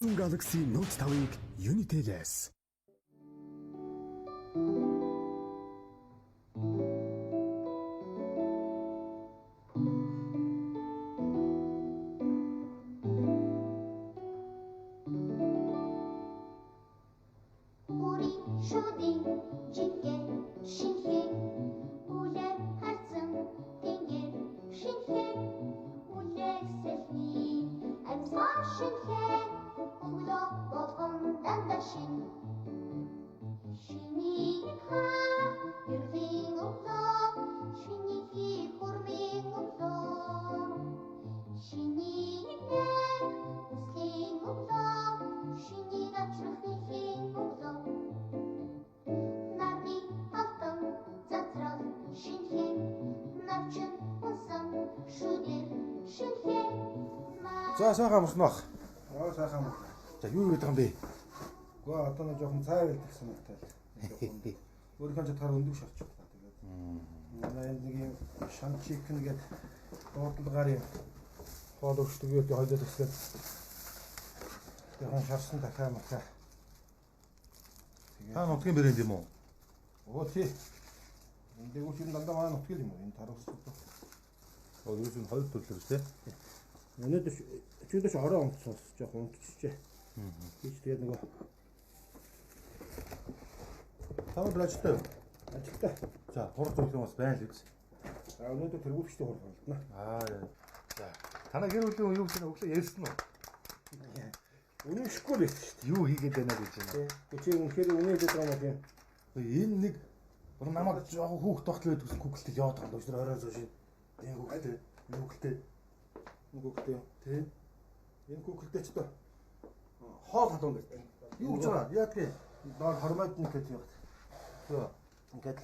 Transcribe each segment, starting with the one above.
Galaxy Note 5-ыг Unitel-ээс За сайхан амарсан баг. Сайхан байна. За юу гэдэг юм бэ? Гоо одоо нэг жоохон цай байлдсан мэт. Өөрийнхөө чадхаар өндөг шарч байна. Тэгээд. Манай нэг юм шан чикен гэдэг дуудлага гарын хоол өгчдөг гэдэг хоёлоо төслөө. Тэгээд шарсан дахиа махаа. Та нутгийн брэнд юм уу? Оо тий. Энд дэгүүч юм дандаа манай нутгийн юм уу? Энэ тарус. Өөр юм хоёр төрлөөр шүү дээ. Өнөөдөр чүлээш ороо онцсон жоохон унтчихжээ. Тийч тэгээд нөгөө Тавд ажилтай. ажилтаа. За хурц өглөө бас байна л гэж. За өнөөдөр тэргүүлэгчтэй хурд болдно. За танаа гэр бүлийн юу гэсэн өглөө ярьсан уу? Үнэшгүй л байсан шүү дээ. Юу хийгээд байна гэж байна. Чи үнэхээр үнэ гэдэг юм уу? Энэ нэг бүр намайг жоохон хүүхд тогтлоо гэдэг Google-тэй яваад байгаа юм даа. Орой зоо шин. Энэ Google-тэй. Нүгтэй. Тэ. Энэ Google-тэй ч одоо хоол халуун гэдэг. Юу гэж байгаа? Яадаг? Доор хормойд нэг гэдэг юм. Юу? Ингээд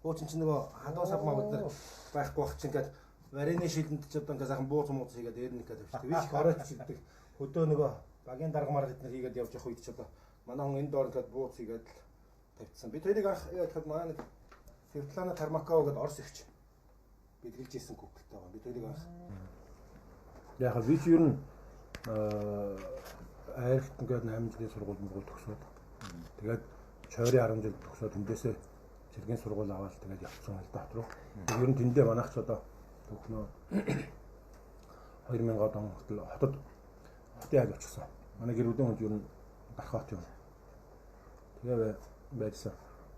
хуучин ч нөгөө хадуу савмаа бид нар байхгүй бах чи ингээд варины шилэнд ч одоо ингээд сайхан бууз мууз хийгээд дээр нэг гэдэг шүү дээ. Вич оройч гэдэг хөдөө нөгөө багийн даргамаар бид нар хийгээд явж явах үед ч одоо манай хүн энэ доор ингээд бууз хийгээд тавьчихсан. Бид тэрийг анх яа гэхэд манай нэг Светлана Тармакова гэдэг орс ихч бэлгэлж ийсэн Google-тэй байгаа. Бид тэрийг анх яг вич юу н айлт ингээд 8 жилийн сургууль төгсөөд тэгээд чойрын 10 жил төгсөөд тэндээсээ цэргийн сургууль аваад тэгээд явцсан л дот руу. Ер нь тэндээ манайх ч одоо төгнөө 2000 он хотод хотын яг очихсан. Манай гэр бүлийн хүнд ер нь Барх хот юм. Тэгээ байцсан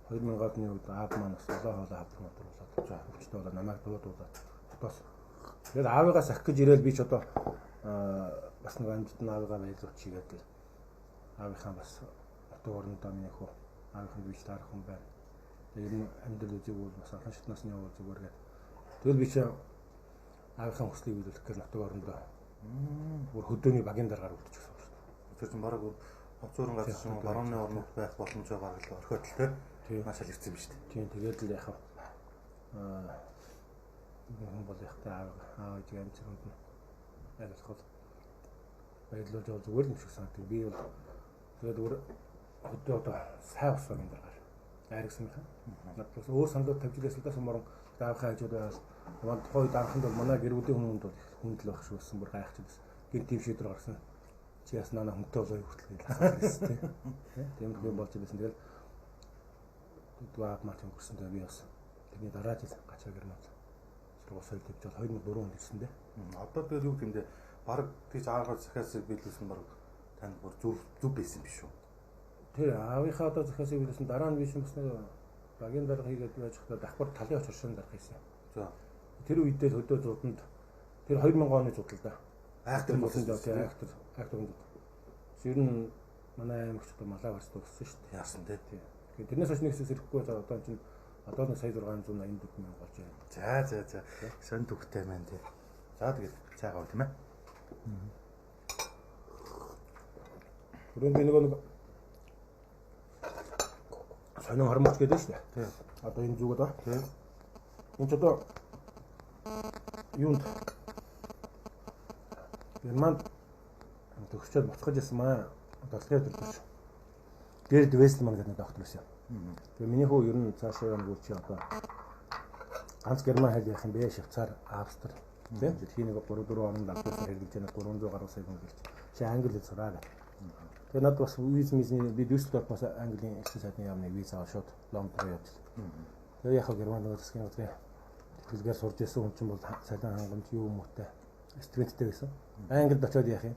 2000 оны үед аав маань бас олоо хоолоо авдаг болоод за өвчтөй болоо намайг дуудаад хотоос тэгээд аавыгаас ах гэж ирээл би ч одоо бас нэг амжилт аавыгаа байлгууч хийгээд л аавынхаа бас отоо орондоо миний хөө аавынханд бич таарах юм байна. Тэгээд ер нь амьдрал үзег бол бас анхан шатнаас нь явал зүгээр гээд тэгэл би ч аавынхаа хүслийг биелүүлэх гэж отоо орондоо бүр хөдөөний багийн дараагаар үлдчихсэн шүү дээ. Тэр чинь бараг ховцоорон газар шиг барууны орнууд байх боломжоо гаргал орхиод л тэ. Маш л ирсэн юм шүү дээ. Тийм тэгээд л яхав хүн бол ихтэй аав гэж амцранд нь айлхол баярлуулж байгаа зүгээр юм шиг санагдав. Би бол тэгээд өдөө одоо сайн усаг юм дараагаар айргсан юм. Надад өөр сандууд тавьж ирсэн даа сумаран даавхаа хажууд байвал манай тухайд анханд бол манай гэр бүлийн хүмүүнд бол хүндэл байх шүү гэсэн бүр гайхчихсан. Гэр тийм шийдвэр гаргасан. Чи яснаа хүнтэй болоо хүртэл хэлсэн тийм юм болж байсан. Тэгэл дүүав мат өнгөрсөн дээр би бас тэрний дараа жил гачаа гэрнэв. Сургууль соёл төвч бол 2004 онд ирсэн дээ. Одоо тэгэл юу гэмдэ бараг тийч аагаар захиасыг биелүүлсэн бараг танд бүр зүв байсан биш үү? Тэр аавынхаа одоо захиасыг биелүүлсэн дараа нь биш юм бас нэг багийн дарга хийгээд байж хата давхар талын оч оршин дарга хийсэн. За. Тэр үедээ хөдөө зууданд тэр 2000 оны зуудал да. Актер болсон жоо тийм актер юм. Ер нь манай аймагч одоо малаа барьсан болсон шүү дээ. Яасан тий. Тэгэхээр тэрнээс хойш нэг хэсэг ирэхгүй за одоо чинь одоо нэг сая 684 мянга болж байна. За. Сон төгтэй маань тий. За тэгээд цайгаа тийм ээ. Түрүүн би нэг сонин хормоч гэдэг шүү дээ. Тий. Одоо энэ зүг одоо. Тий. Энд ч одоо юунд Германд төгсчөөд буцаж ирсэн маа дослогын төлөвч. Гэрд Вестлман гэдэг доктор байсан. Тэгээ миний хүү ер нь цаашаа юм чи одоо ганц герман хэл ярих юм бэ? Швейцар, Австри тийм. Дэлхийн нэг 3-4 орнд авдсан хэрэглэж байгаа 300 гаруй сая хүн гэлж. Чи англи хэл сураа гэх. Тэгээ надад бас визний би Дюссельдорф бас Английн элчин сайдны яамны виз аваад шууд Лондон руу явж. Тэгээ яг Германы засгийн газрын хэлгээр сурж ирсэн хүн чинь бол цалин хангамж юу мөтэй студенттэй байсан. Англид очиод яах юм?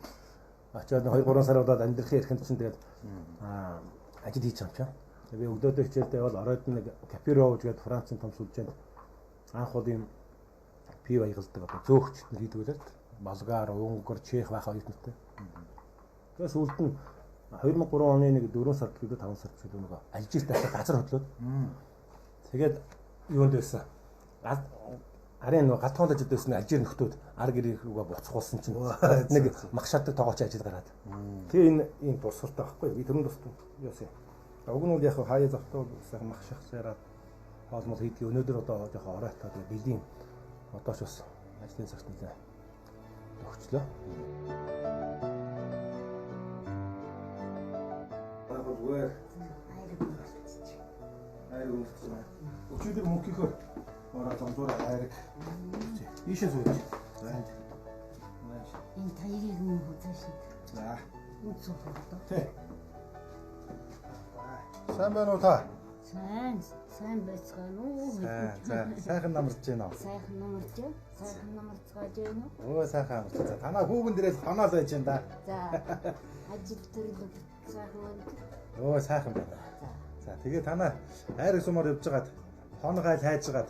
Очиод 2-3 сар удаад амьдрахын эрхэнд чинь тэгээд ажил хийж байгаа юм чам. Тэгээ би өгдөөдөө хичээлдээ бол оройд нэг Капироуж гэдэг Францын том сүлжээнд анх бол юм пив аягалдаг одоо зөөгч нар хийдэг байлаа. Болгар, Унгар, Чех байх оюутнуудтай. Тэгээс үлд нь 2003 оны нэг 4 сард гэдэг 5 сард ч нөгөө Алжирт дахиад газар хөдлөөд. Тэгээд юунд байсан? Арын нөгөө гатхоолж идсэн Алжир нөхдүүд ар гэрийг рүүгээ буцхуулсан чинь нэг магшаадаг тоогооч ажил гараад. Тэгээ энэ дурсгалтай байхгүй. Би тэрэн дуртай. Яасан. Уг нь бол яг хаяа завтаа сайхан мах шахсараад хоолмол хийдгийг өнөөдөр одоо жоохон оройтоо тэгээ бэлгийн одоо ч бас ажлын цагт нэлээ өгчлөө. Зүгээр айр үнэлцэн. Өчигдөр мөнхийнхөө ороод зомдуур айрыг ийшээ сууж. За. Энэ таягыг мөн хөзөөшин. За. Үн цогтой. Тэ. Сайн байна уу та? Сайн байцгаана уу? За сайхан намарч байна уу? Сайхан намарцгааж байна уу? Өө сайхан намарч. За танаа хүүгэн дээрээс танаал байж байна да. За. Ажил төрлөг сайхан байна. Өө сайхан байна. За тэгээ танаа айр сумаар явж байгаад хоног айл хайжгаад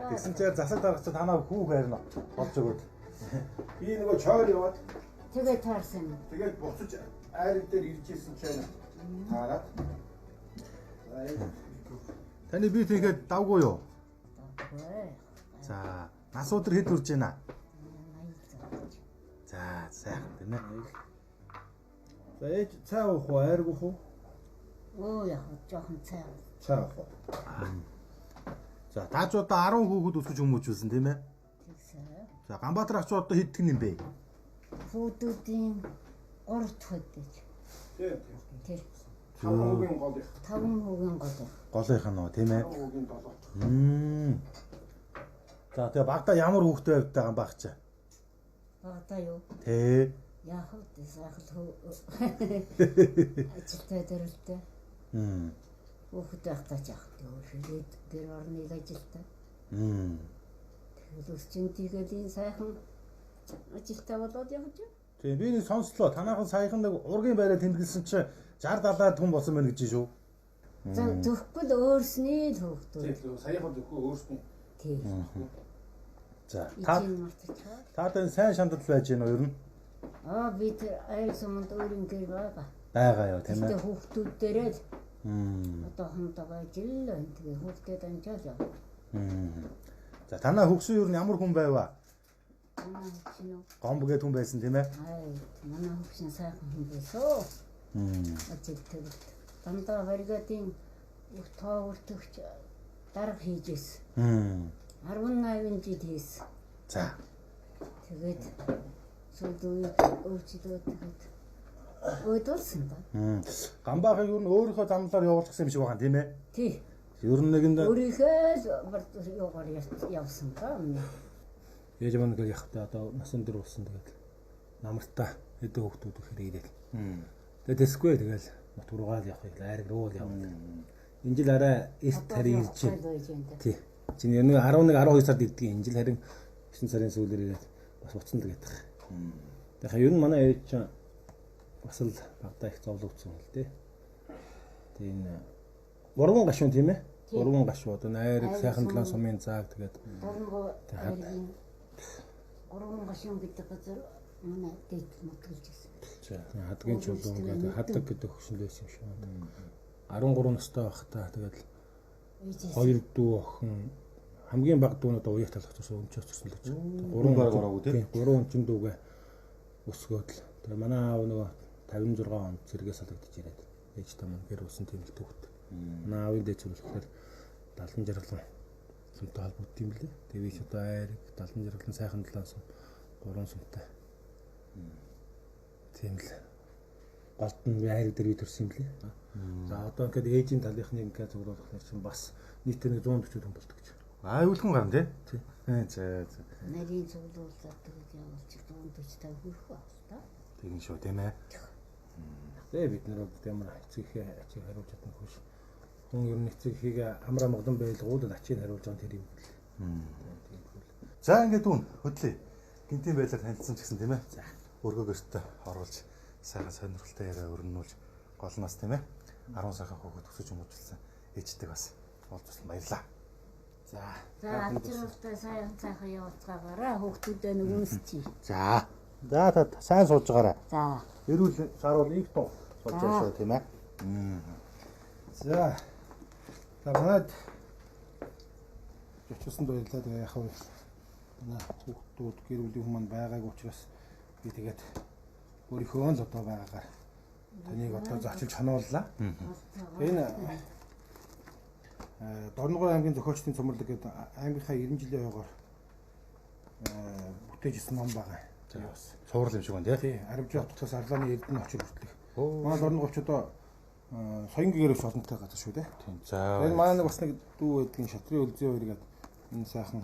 тэгсэн чинь засаг даргач танаа хүүг хайрна болж өгөөд. Би нөгөө чойр яваад Тэгээ таарсан. Тэгээд буцаж айр дээр ирж ирсэн чинь таараад. таны би тэгээд давгүй юу? Ой. За нас өдөр хэд үрж байна? За сайхан тийм ээ. За ээж цай уух уу, айр уух уу? Оо яа, жоохон цай. Цай уух уу. За таажуудаа 10 хүүхэд өсгөж хүмүүжүүлсэн тийм ээ. Тэгсэн. За Ганбаатар ачуу одоо хэд гэн юм бэ? Хүүдүүдийн 3 дахь хөдөөж. Тийм. Тэр 5 хүүгийн гол их. 5 хүүгийн гол. Голынх нь нөө тийм ээ. 5 хүүгийн 7. За тэгээ багада ямар хүүхдээ байвтай байгаа баг чи? Багтаа юу? Тэ. Яах вэ? Сайхан ажилтай дөрөлтэй. Хүүхэд байхдаа ч яах вэ? Гэр орны ажилтай. Тэгэл өсчин тийгээд энэ сайхан ажилтай болоод явж байна. Тэгээ би нэг сонслоо. Танаахан саяхан нэг ургийн байраа тэмдэглэсэн чи 60 70 хүн болсон байна гэж шүү. За зөвхгүй л өөрсний л хүүхдүүд. Тийм саяхан зөвхөн өөрсний. Тийм. За Ичийн мартчихаа. таадан сайн шандал байж гэнэ юу ер нь? Би тэр айл суманд өөрийн гэр байгаа. Байгаа юу тийм Тэгээ ээ. хүүхдүүд дээрээ л одоо хонтойгоо жил байна. Тэгээ хүүхдээ дамжаал яв. За танаа хөгсөн юу ямар хүн байваа? Манай хөгшин үү? Гомб гэдэг хүн байсан тийм ээ. Манай хөгшин сайхан хүн байсан. Ажил төрөлт. Дандаа баригатын их тоо өртөгч дарга хийжсэн. 18 жил хийсэн. За. Тэгээд сүүлдээ өөрчлөлт тэгээд өөдөлсөн да. Гамбаахыг юу н өөрийнхөө замлаар явуулчихсан юм шиг байна тийм ээ. Тий. Ер нь нэгэнд Өөрийнхөө юугаар явсан ба. Ээж маань гэр явахдаа одоо насан дээр болсон тэгээд намартаа хэдэн хүүхдүүд ихээр ирээд. Тэгээд тэсгүй тэгэл нут руугаа л явах айраг руу л явах. Энэ жил арай эрт харин ирж байна. Тий. Чиний нэг 11 12 сард ирдэг энэ жил харин 9 сарын сүүлээр ирээд бас уцсан л гэдэг. Тэгэхээр ер нь манай ээж чинь бас л багтаа их зовлогдсон л дээ. Тэгээ энэ гурван гашуун тийм ээ. Гурван гашуу одоо найраг сайхан талан сумын зааг тэгээд Гурван гашуун гэдэг газар манай дэд мотголж ирсэн. за хадгийн чулуун гэдэг хадаг гэдэг хөшөнд байсан юм шиг байна. 13 настай байхдаа тэгээд хоёр дүү охин хамгийн бага дүү нь одоо уяах талах тусаа өмч өссөн л гэж. Гурван баг гараагүй тийм. Гурван өнчин дүүгээ өсгөөд л. Тэгээ манай аав нөгөө 56 онд зэрэгээс салгадж ирээд ээжтэй маань гэр усан тийм л төвхт. Манай аавын дээд зөвлөхөөр 70 жаргалан сумтай холбогдсон юм лээ. Тэгээ би ч одоо айрыг 70 жаргалан сайхан талаас гурван сумтай. Тийм л. Голд нь айрыг дээр би төрсөн юм лээ. За одоо ингээд ээжийн талынхны ингээд зөвлөхөөр чинь бас нийтдээ нэг 140 хүн болдог гэж. Аюулхан гарна тий. Тий. За. Нарийн зөвлөлт тэгээд явуулчих 145 хүрэх байх та. Тэгин шүү тийм ээ. Тэгээ бид нар ямар эцэгхээ ачиг хариулж чадна хөөш. Хүн ер нь эцэгхийг амраа модон байлгууд ачиг хариулж байгаа тэр юм. За ингээд дүүн хөдлөе. Гинтийн байлаар танилцсан ч гэсэн тийм ээ. За. Өргөө гэртээ оруулж сайхан сонирхолтой яриа өрнүүлж голноос тийм ээ. 10 саяхан хүүхэд төсөж өмжилсэн ээждэг бас олзуулсан баярлаа. За ачиртай сайхан явуулцгаагаараа хүүхдүүдээ нөгөөсчий. За. За та сайн сууж байгаарай. За. Эрүүл саруул их туу сууж байгаа тийм ээ. За. За манайд очсон баярлалаа. Тэгээ яхав манай хүүхдүүд гэр бүлийн хүмүүс байгаагүй учраас би тэгээд өөрийнхөө л одоо байгаагаар таныг одоо зочилж хоноорлаа. Энэ Дорногов аймгийн зохиолчдын цомрлог гэдэг аймгийнхаа 90 жилийн ойгоор бүтээжсэн ном байгаа. За бас суурал юм шиг байна тий. Аривжи хотоос Арлааны Эрдэнэ очир хүртэлх. Манай Дорноговч одоо соёнгээрээс олонтой газар шүү дээ. Тийм. За. Энэ манай нэг бас нэг дүү байдгийн Шатрын Өлзөө хоёр гэдэг энэ сайхан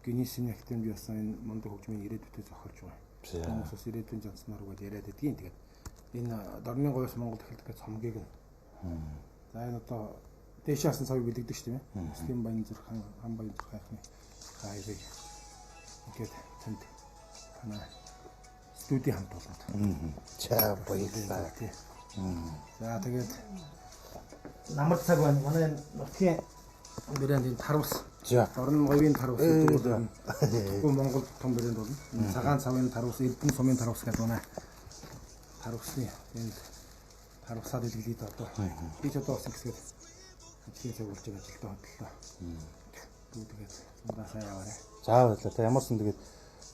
Гиннесийн академид явсан энэ мундаг хөгжмийн ирээдүйтэй зохиолч байгаа. Энэ бас ирээдүйн жанцнаар үгээд яриад байдгийн. Тэгээд энэ Дорны говьс Монгол эхэлдэг цомгийг нь. За энэ одоо дэшаасан цавыг бэлэгдэг шүү дээ. Стим баян зүрх хам баян зүрх хайхны хайрыг ингээд тэнд танаа студи хамт болоод. За баярлалаа. За тэгээд намар цаг байна. Манай нутгийн брэнд тарвс. За. Дорн говийн тарвс гэдэг бол Тэгвэл Монгол том брэнд болно. Цагаан цавын тарвс, Эрдэнэ сумын тарвс гэдэг манай тарвсны энэ тарвсаар илгэлээд одоо би ч одоо бас ингэсгээд ажлын цаг болж байгаа ажилдаа хөдлөлөө. Тэгээд зундаа сайн яваарай. За баярлалаа. Та ямарсан тэгээд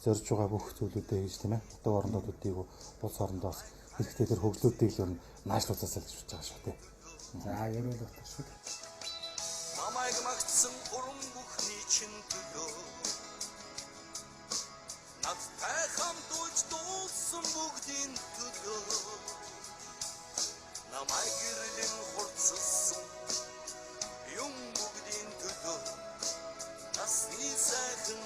зорж байгаа бүх зүйлүүдээ хийж тийм ээ. Хотын орнуудуудыг улс орндоос хэрэгтэй тэр хөгжлүүдийг л наашлуулсаас л хийж байгаа шүү дээ. За ярил утга шүү. Намайг магтсан уран бүхний чин төлөө надтай хамт ууж дуулсан бүгдийн төлөө намайг гэрэлэн хурцсан юм бүгдийн төлөө насны сайхан